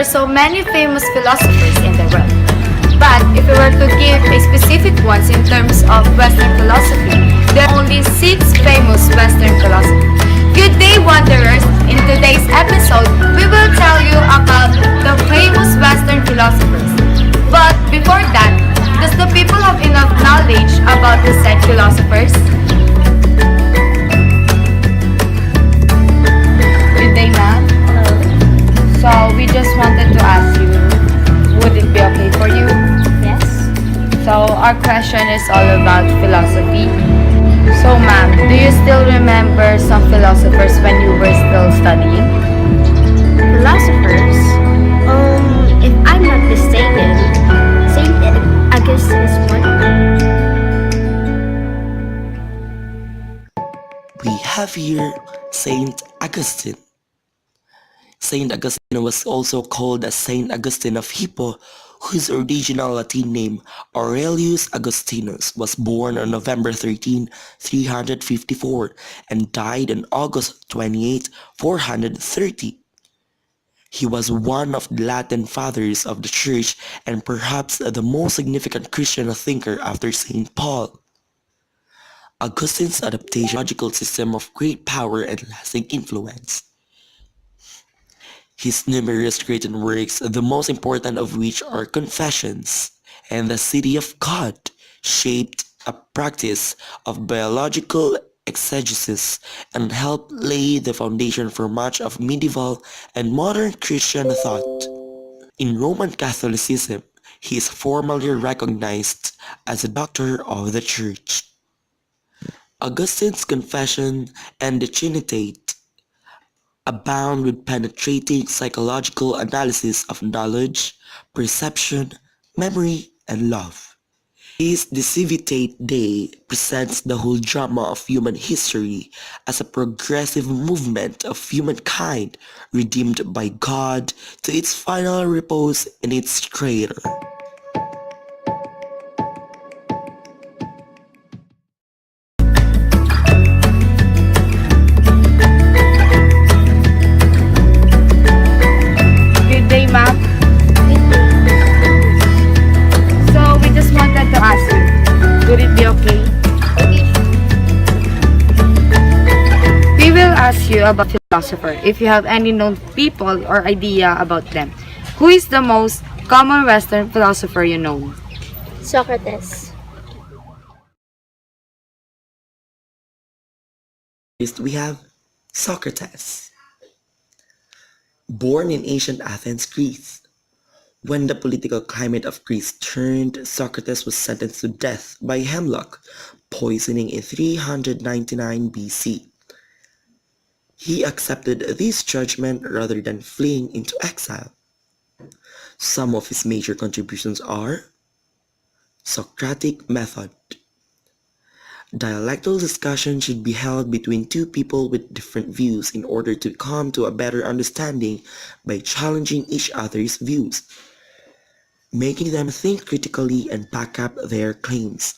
so many famous philosophers in the world. But if we were to give a specific ones in terms of Western philosophy, there are only 6 famous Western philosophers. Good day, wanderers! In today's episode, we will tell you about the famous Western philosophers. But before that, does the people have enough knowledge about the said philosophers? Good day, ma'am. So we just wanted to ask you, would it be okay for you? Yes. So our question is all about philosophy. So ma'am, do you still remember some philosophers when you were still studying? Philosophers. If I'm not mistaken, Saint Augustine is one. We have here Saint Augustine. Saint Augustine was also called as Saint Augustine of Hippo, whose original Latin name, Aurelius Augustinus, was born on November 13, 354 and died on August 28, 430. He was one of the Latin fathers of the Church and perhaps the most significant Christian thinker after Saint Paul. Augustine's adaptation logical system of great power and lasting influence. His numerous written works, the most important of which are Confessions and the City of God, shaped a practice of biological exegesis and helped lay the foundation for much of medieval and modern Christian thought. In Roman Catholicism, he is formally recognized as a doctor of the Church. Augustine's Confession and the Trinitite abound with penetrating psychological analysis of knowledge, perception, memory, and love. His De Civitate Dei presents the whole drama of human history as a progressive movement of humankind redeemed by God to its final repose in its Creator. Good day, ma'am. So we just wanted to ask you, would it be okay? We will ask you about philosopher if you have any known people or idea about them. Who is the most common Western philosopher you know? Socrates. Next we have Socrates. Born in ancient Athens, Greece. When the political climate of Greece turned, Socrates was sentenced to death by hemlock poisoning in 399 BC. He accepted this judgment rather than fleeing into exile. Some of his major contributions are Socratic method. Dialectical discussion should be held between two people with different views in order to come to a better understanding by challenging each other's views, making them think critically and back up their claims.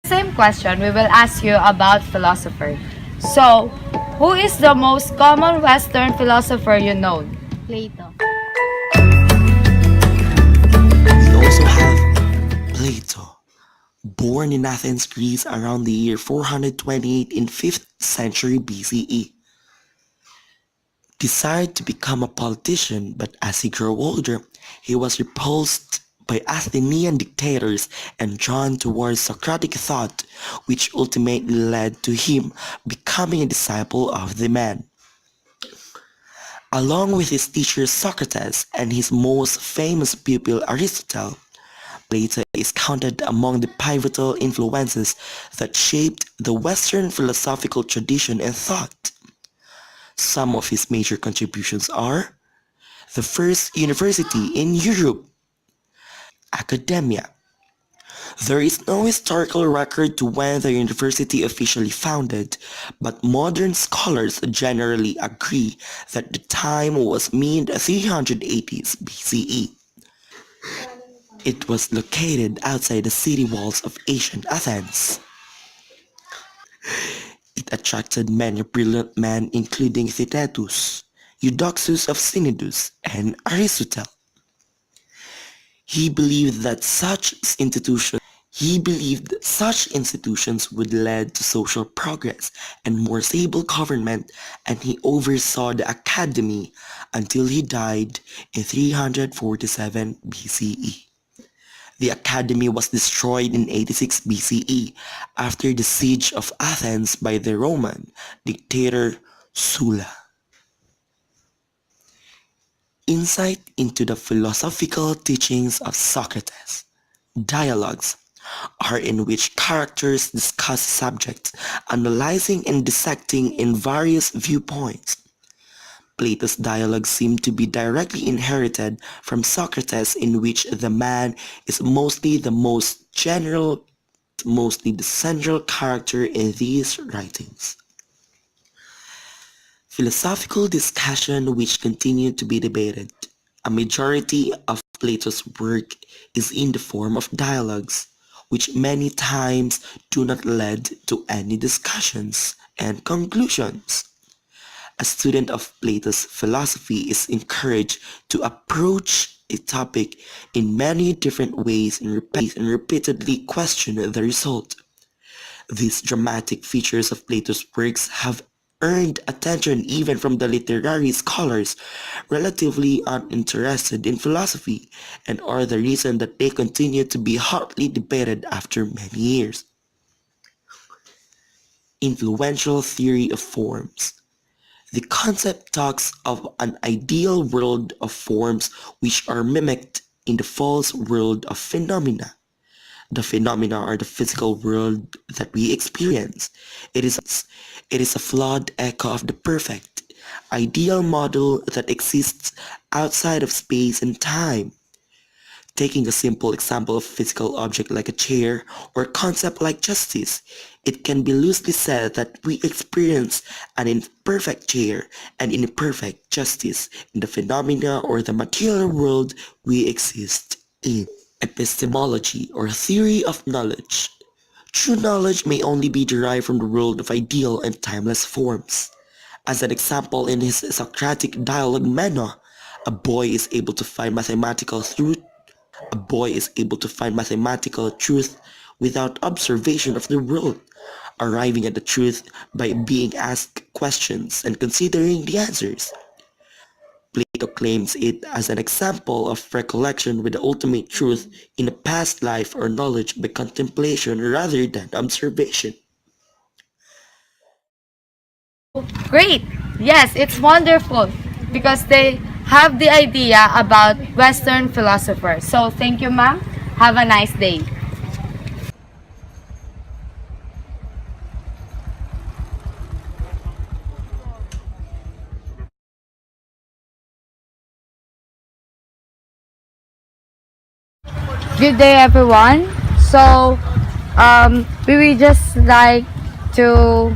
Same question, we will ask you about philosopher. So, who is the most common Western philosopher you know? Plato. We also have Plato. Born in Athens, Greece around the year 428 in 5th century BCE. Desired to become a politician, but as he grew older, he was repulsed by Athenian dictators and drawn towards Socratic thought, which ultimately led to him becoming a disciple of the man. Along with his teacher Socrates and his most famous pupil Aristotle, Plato is counted among the pivotal influences that shaped the Western philosophical tradition and thought. Some of his major contributions are the first university in Europe, academia. There is no historical record to when the university officially founded, but modern scholars generally agree that the time was mid-380s BCE. It was located outside the city walls of ancient Athens. It attracted many brilliant men including Theaetetus, Eudoxus of Cnidus, and Aristotle. He believed that such institutions would lead to social progress and more stable government, and he oversaw the academy until he died in 347 BCE. The academy was destroyed in 86 BCE after the siege of Athens by the Roman dictator Sulla. Insight into the philosophical teachings of Socrates. Dialogues are in which characters discuss subjects, analyzing and dissecting in various viewpoints. Plato's dialogues seem to be directly inherited from Socrates, in which the man is mostly the central character in these writings. Philosophical discussion which continue to be debated. A majority of Plato's work is in the form of dialogues, which many times do not lead to any discussions and conclusions. A student of Plato's philosophy is encouraged to approach a topic in many different ways and repeatedly question the result. These dramatic features of Plato's works have earned attention even from the literary scholars relatively uninterested in philosophy, and are the reason that they continue to be hotly debated after many years. Influential theory of forms. The concept talks of an ideal world of forms which are mimicked in the false world of phenomena. The phenomena are the physical world that we experience. It is a flawed echo of the perfect, ideal model that exists outside of space and time. Taking a simple example of physical object like a chair or concept like justice, it can be loosely said that we experience an imperfect chair and imperfect justice in the phenomena or the material world we exist in. Epistemology or theory of knowledge. True knowledge may only be derived from the world of ideal and timeless forms. As an example, in his Socratic dialogue Meno, a boy is able to find mathematical truth without observation of the world, arriving at the truth by being asked questions and considering the answers. Plato claims it as an example of recollection with the ultimate truth in a past life or knowledge by contemplation rather than observation. Great! Yes, it's wonderful because they have the idea about Western philosophers. So thank you, ma'am. Have a nice day. Good day, everyone. So, we will just like to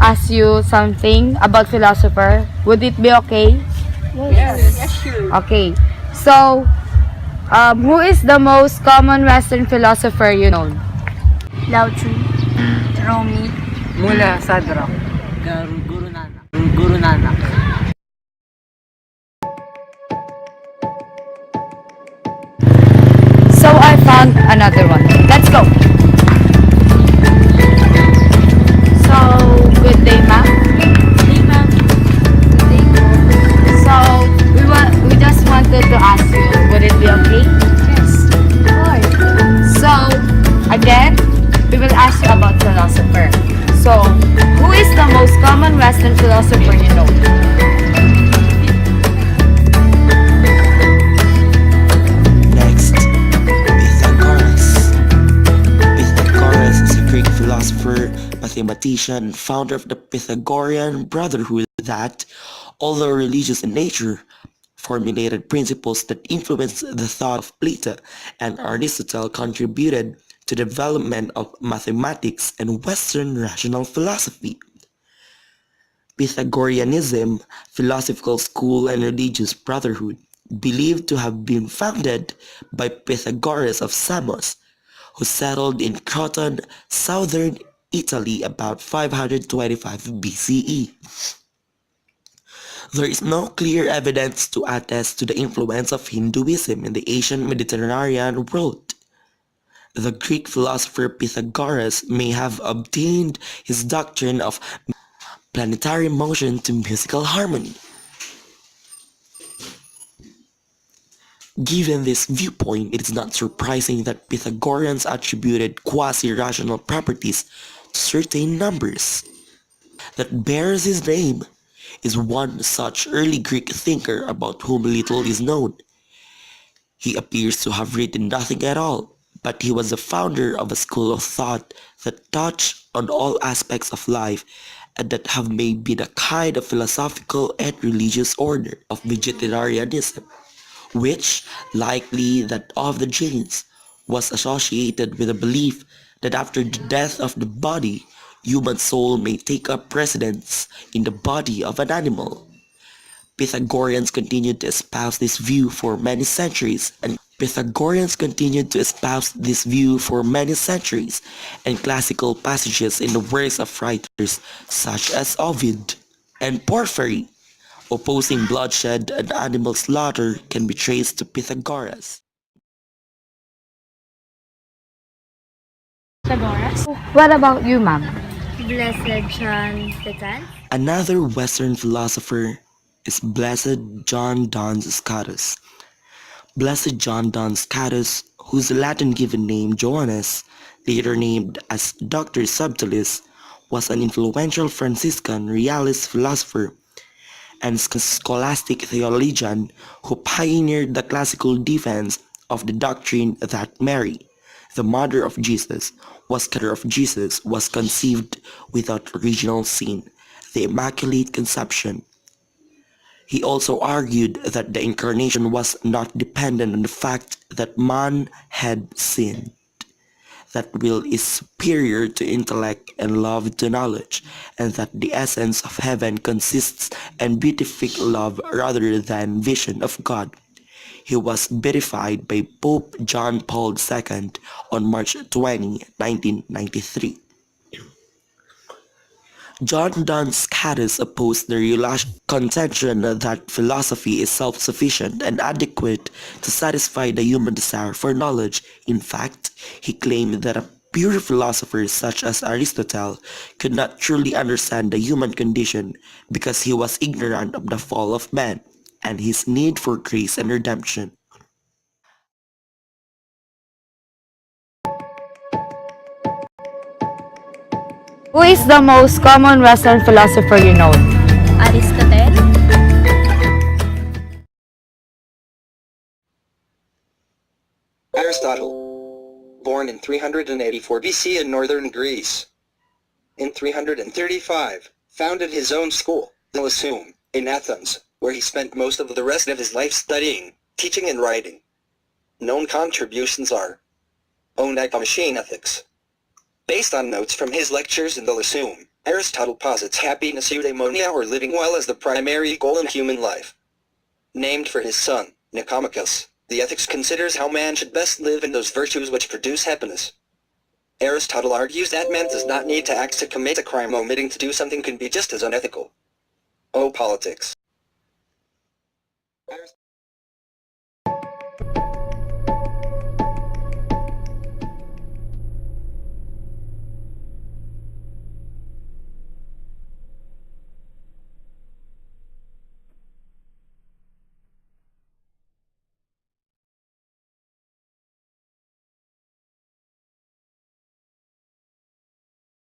ask you something about philosopher. Would it be okay? Okay. So, who is the most common Western philosopher you know? Lao Tzu. Romi. Mula Sadra. Guru Nanak. Guru Nanak. So I found another one. Let's go. So, good day, ma'am. Hey, ma'am. So, we just wanted to ask you, would it be okay? Yes. Why? So, again, we will ask you about philosopher. So, who is the most common Western philosopher you know? Next, Pythagoras. Pythagoras is a Greek philosopher, mathematician, and founder of the Pythagorean Brotherhood that, although religious in nature, formulated principles that influenced the thought of Plato and Aristotle, contributed to the development of mathematics and Western rational philosophy. Pythagoreanism, philosophical school and religious brotherhood, believed to have been founded by Pythagoras of Samos, who settled in Croton, southern Italy about 525 BCE. There is no clear evidence to attest to the influence of Hinduism in the Asian Mediterranean world. The Greek philosopher Pythagoras may have obtained his doctrine of planetary motion to musical harmony. Given this viewpoint, it is not surprising that Pythagoreans attributed quasi-rational properties to certain numbers. That bears his name is one such early Greek thinker about whom little is known. He appears to have written nothing at all, but he was the founder of a school of thought that touched on all aspects of life and that have made been a kind of philosophical and religious order of vegetarianism, which, likely that of the Jains, was associated with a belief that after the death of the body, human soul may take up residence in the body of an animal. Pythagoreans continued to espouse this view for many centuries, and classical passages in the works of writers such as Ovid and Porphyry opposing bloodshed and animal slaughter can be traced to Pythagoras. What about you, ma'am? Blessed John the Tenth. Another Western philosopher is Blessed John Duns Scotus. Blessed John Duns Scotus, whose Latin given name Johannes, later named as Dr. Subtilis, was an influential Franciscan realist philosopher and scholastic theologian who pioneered the classical defense of the doctrine that Mary, the mother of Jesus, was conceived without original sin, the Immaculate Conception. He also argued that the incarnation was not dependent on the fact that man had sinned, that will is superior to intellect and love to knowledge, and that the essence of heaven consists in beatific love rather than vision of God. He was beatified by Pope John Paul II on March 20, 1993. John Duns Scotus opposed the Relation contention that philosophy is self-sufficient and adequate to satisfy the human desire for knowledge. In fact, he claimed that a pure philosopher such as Aristotle could not truly understand the human condition because he was ignorant of the fall of man and his need for grace and redemption. Who is the most common Western philosopher you know? Aristotle. Aristotle, born in 384 BC in northern Greece. In 335, founded his own school, the Lyceum, in Athens, where he spent most of the rest of his life studying, teaching and writing. Known contributions are Machine Ethics. Based on notes from his lectures in the Lyceum, Aristotle posits happiness eudaimonia or living well as the primary goal in human life. Named for his son, Nicomachus, the Ethics considers how man should best live in those virtues which produce happiness. Aristotle argues that man does not need to act to commit a crime. Omitting to do something can be just as unethical. Politics.